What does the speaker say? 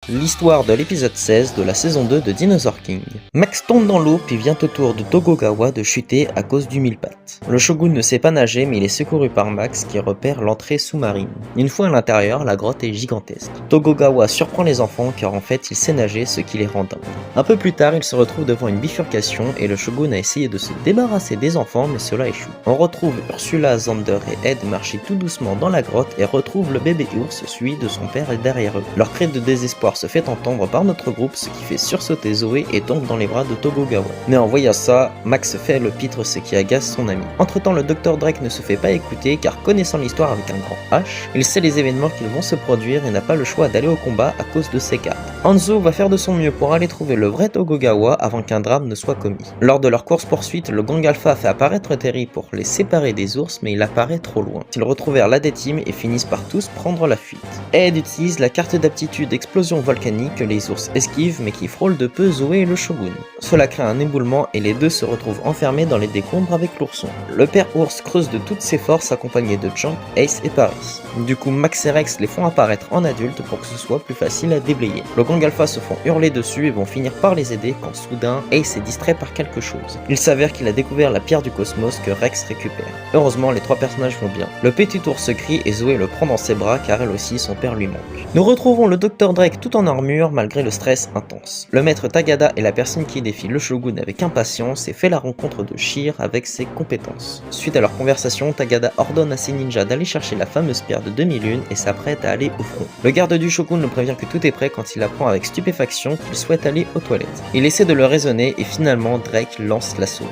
L'histoire de l'épisode 16 de la saison 2 de Dinosaur King. Max tombe dans l'eau puis vient au tour de Togogawa de chuter à cause du mille-pattes. Le shogun ne sait pas nager mais il est secouru par Max qui repère l'entrée sous-marine. Une fois à l'intérieur, la grotte est gigantesque. Togogawa surprend les enfants car en fait il sait nager, ce qui les rend dingues. Un peu plus tard, il se retrouve devant une bifurcation et le shogun a essayé de se débarrasser des enfants mais cela échoue. On retrouve Ursula, Xander et Ed marcher tout doucement dans la grotte et retrouvent le bébé ours suivi de son père derrière eux. Leur cri de désespoir se fait entendre par notre groupe, ce qui fait sursauter Zoé et tombe dans les bras de Togogawa. Mais en voyant ça, Max fait le pitre, ce qui agace son ami. Entre temps, le Dr Drake ne se fait pas écouter car connaissant l'histoire avec un grand H, il sait les événements qui vont se produire et n'a pas le choix d'aller au combat à cause de ses cartes. Hanzo va faire de son mieux pour aller trouver le vrai Togogawa avant qu'un drame ne soit commis. Lors de leur course-poursuite, le gang Alpha fait apparaître Terry pour les séparer des ours, mais il apparaît trop loin. Ils retrouvent la Team et finissent par tous prendre la fuite. Ed utilise la carte d'aptitude explosion volcanique que les ours esquivent mais qui frôle de peu Zoé et le shogun. Cela crée un éboulement et les deux se retrouvent enfermés dans les décombres avec l'ourson. Le père ours creuse de toutes ses forces accompagné de Jump, Ace et Paris. Du coup, Max et Rex les font apparaître en adultes pour que ce soit plus facile à déblayer. Le gang Alpha se font hurler dessus et vont finir par les aider quand soudain Ace est distrait par quelque chose. Il s'avère qu'il a découvert la pierre du cosmos que Rex récupère. Heureusement, les trois personnages vont bien. Le petit ours se crie et Zoé le prend dans ses bras car elle aussi son père lui manque. Nous retrouvons le Dr Drake tout en armure malgré le stress intense. Le maître Tagada est la personne qui défie le shogun avec impatience et fait la rencontre de Shir avec ses compétences. Suite à leur conversation, Tagada ordonne à ses ninjas d'aller chercher la fameuse pierre de 2001 et s'apprête à aller au front. Le garde du shogun le prévient que tout est prêt quand il apprend avec stupéfaction qu'il souhaite aller aux toilettes. Il essaie de le raisonner et finalement Drake lance l'assaut.